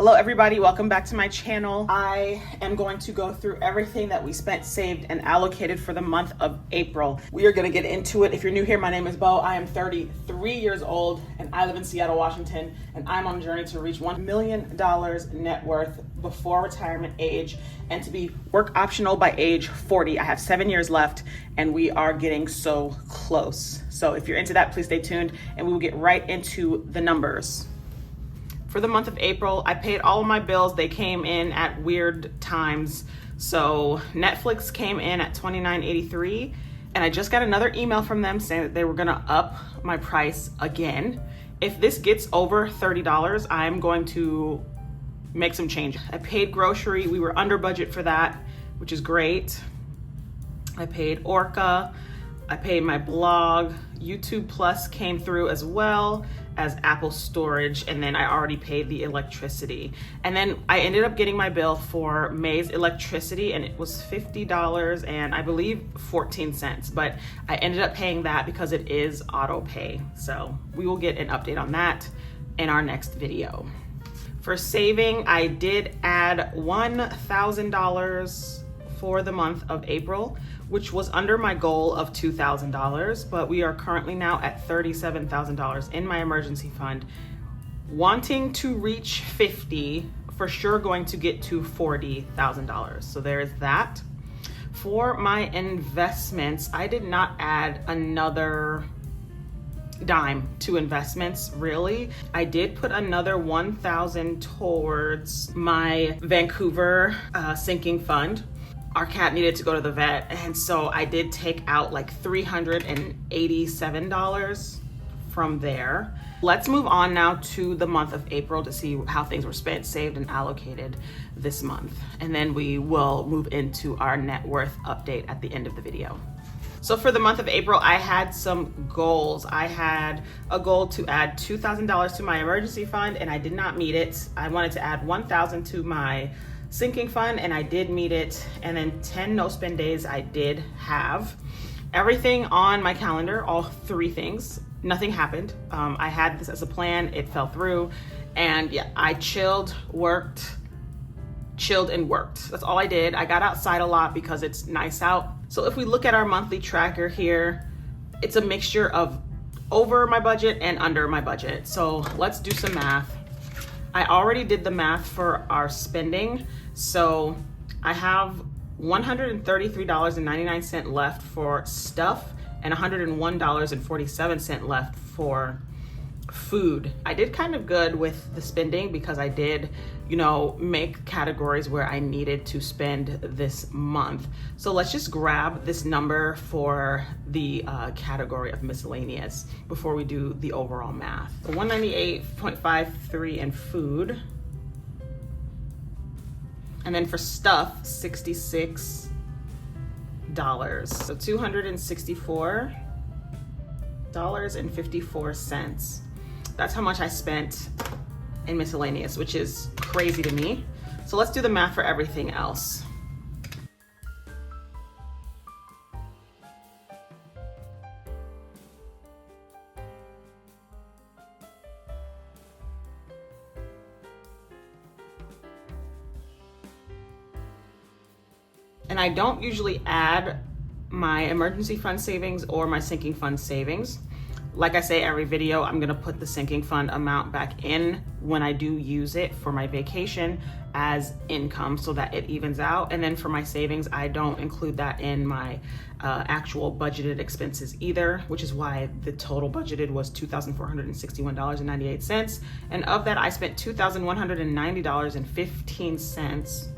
Hello everybody, welcome back to my channel. I am going to go through everything that we spent, saved, and allocated for the month of April. We are gonna get into it. If you're new here, my name is Bo. I am 33 years old and I live in Seattle, Washington, and I'm on a journey to reach $1 million net worth before retirement age and to be work optional by age 40. I have 7 years left and we are getting so close. So if you're into that, please stay tuned and we will get right into the numbers. For the month of April, I paid all of my bills. They came in at weird times. So Netflix came in at $29.83, and I just got another email from them saying that they were gonna up my price again. If this gets over $30, I'm going to make some change. I paid grocery. We were under budget for that, which is great. I paid Orca. I paid my blog. YouTube Plus came through as well as Apple storage, and then I already paid the electricity. And then I ended up getting my bill for May's electricity, and it was $50 and I believe 14 cents, but I ended up paying that because it is auto pay. So we will get an update on that in our next video. For saving, I did add $1,000 for the month of April, which was under my goal of $2,000, but we are currently now at $37,000 in my emergency fund. Wanting to reach 50, for sure going to get to $40,000. So there's that. For my investments, I did not add another dime to investments, really. I did put another 1,000 towards my Vancouver sinking fund. Our cat needed to go to the vet, and so I did take out like $387 from there. Let's move on now to the month of April to see how things were spent, saved, and allocated this month. And then we will move into our net worth update at the end of the video. So for the month of April, I had some goals. I had a goal to add $2,000 to my emergency fund, and I did not meet it. I wanted to add $1,000 to my sinking fund, and I did meet it. And then 10 no spend days I did have. Everything on my calendar, all three things, nothing happened. I had this as a plan, it fell through. And yeah, I chilled and worked. That's all I did. I got outside a lot because it's nice out. So if we look at our monthly tracker here, it's a mixture of over my budget and under my budget. So let's do some math. I already did the math for our spending. So I have $133.99 left for stuff and $101.47 left for food. I did kind of good with the spending because I did, make categories where I needed to spend this month. So let's just grab this number for the category of miscellaneous before we do the overall math. So 198.53 in food. And then for stuff, $66. So $264.54. That's how much I spent in miscellaneous, which is crazy to me. So let's do the math for everything else. And I don't usually add my emergency fund savings or my sinking fund savings. Like I say every video, I'm gonna put the sinking fund amount back in when I do use it for my vacation as income so that it evens out. And then for my savings, I don't include that in my actual budgeted expenses either, which is why the total budgeted was $2,461.98. And of that, I spent $2,190.15.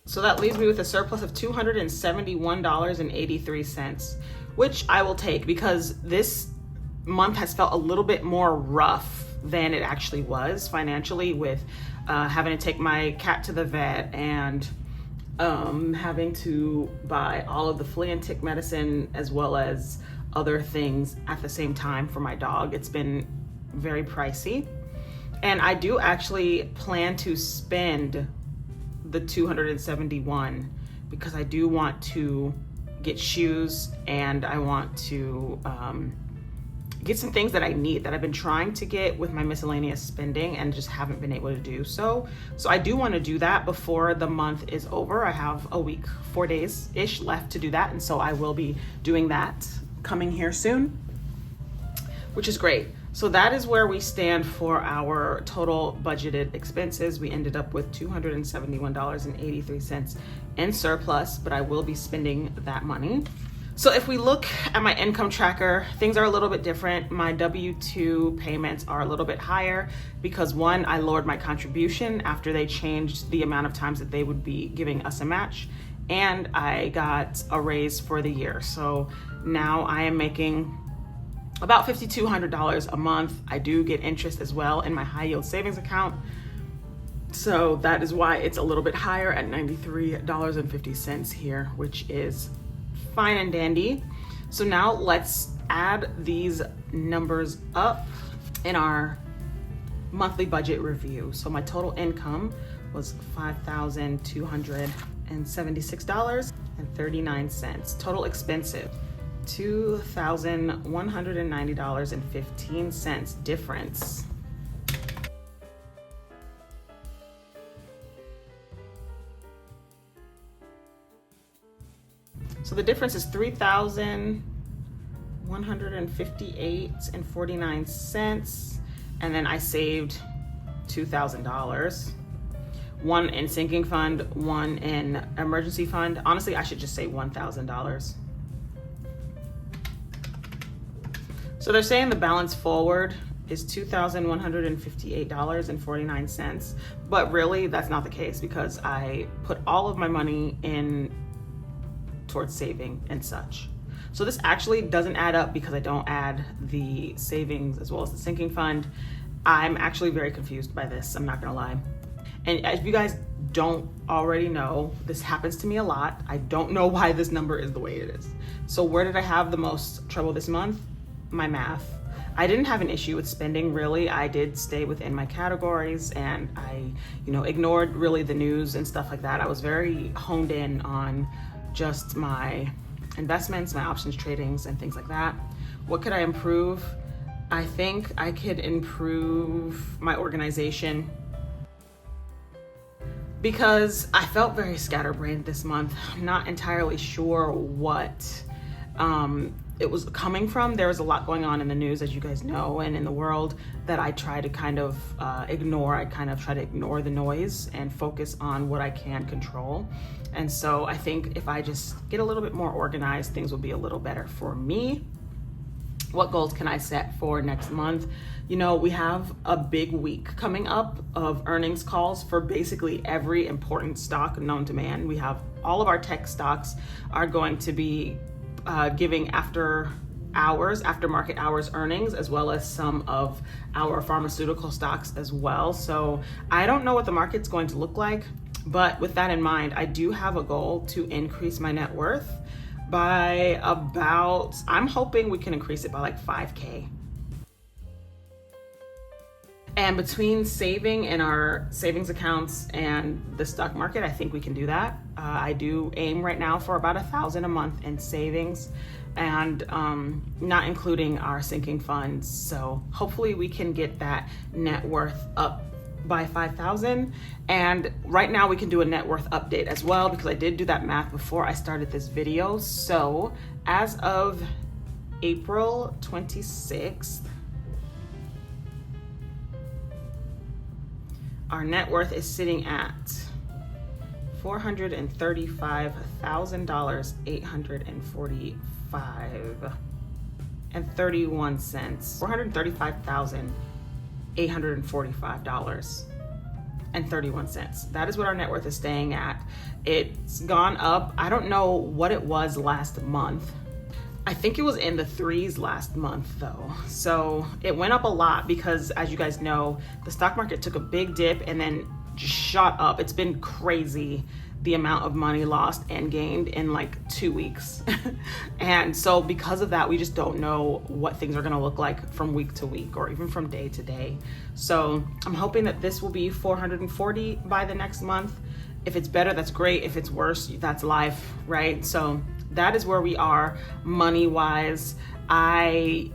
So that leaves me with a surplus of $271.83, which I will take because this month has felt a little bit more rough than it actually was financially, with having to take my cat to the vet and having to buy all of the flea and tick medicine as well as other things at the same time for my dog. It's been very pricey. And I do actually plan to spend the $271 because I do want to get shoes and I want to get some things that I need, that I've been trying to get with my miscellaneous spending and just haven't been able to do so. So I do want to do that before the month is over. I have a week, 4 days-ish left to do that. And so I will be doing that coming here soon, which is great. So that is where we stand for our total budgeted expenses. We ended up with $271.83 in surplus, but I will be spending that money. So if we look at my income tracker, things are a little bit different. My W-2 payments are a little bit higher because one, I lowered my contribution after they changed the amount of times that they would be giving us a match, and I got a raise for the year. So now I am making about $5,200 a month. I do get interest as well in my high yield savings account. So that is why it's a little bit higher at $93.50 here, which is fine and dandy. So now let's add these numbers up in our monthly budget review. So my total income was $5,276.39. Total expensive, $2,190.15 difference. So the difference is $3,158.49, and then I saved $2,000. One in sinking fund, one in emergency fund. Honestly, I should just say $1,000. So they're saying the balance forward is $2,158.49, but really that's not the case because I put all of my money in towards saving and such. So this actually doesn't add up because I don't add the savings as well as the sinking fund. I'm actually very confused by this, I'm not gonna lie. And if you guys don't already know, this happens to me a lot. I don't know why this number is the way it is. So where did I have the most trouble this month? My math. I didn't have an issue with spending really. I did stay within my categories and I, ignored really the news and stuff like that. I was very honed in on just my investments, my options tradings and things like that. What could I improve? I think I could improve my organization because I felt very scatterbrained this month. I'm not entirely sure what it was coming from. There was a lot going on in the news, as you guys know, and in the world that I try to kind of ignore. I kind of try to ignore the noise and focus on what I can control. And so I think if I just get a little bit more organized, things will be a little better for me. What goals can I set for next month? We have a big week coming up of earnings calls for basically every important stock known to man. We have all of our tech stocks are going to be giving aftermarket hours earnings, as well as some of our pharmaceutical stocks as well. So I don't know what the market's going to look like, but with that in mind, I do have a goal to increase my net worth by I'm hoping we can increase it by like 5K. And between saving in our savings accounts and the stock market, I think we can do that. I do aim right now for about $1,000 a month in savings and not including our sinking funds. So hopefully we can get that net worth up by 5,000. And right now we can do a net worth update as well because I did do that math before I started this video. So as of April 26th, our net worth is sitting at $435,845.31. $435,845.31. That is what our net worth is staying at. It's gone up. I don't know what it was last month. I think it was in the threes last month though. So it went up a lot because, as you guys know, the stock market took a big dip and then just shot up. It's been crazy the amount of money lost and gained in like 2 weeks. And so because of that, we just don't know what things are gonna look like from week to week or even from day to day. So I'm hoping that this will be 440 by the next month. If it's better, that's great. If it's worse, that's life, right? So that is where we are money-wise. I,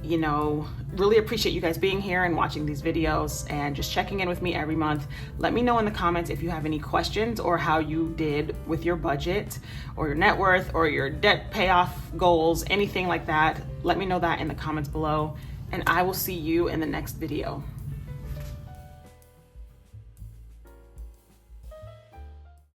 really appreciate you guys being here and watching these videos and just checking in with me every month. Let me know in the comments if you have any questions or how you did with your budget or your net worth or your debt payoff goals, anything like that. Let me know that in the comments below, and I will see you in the next video.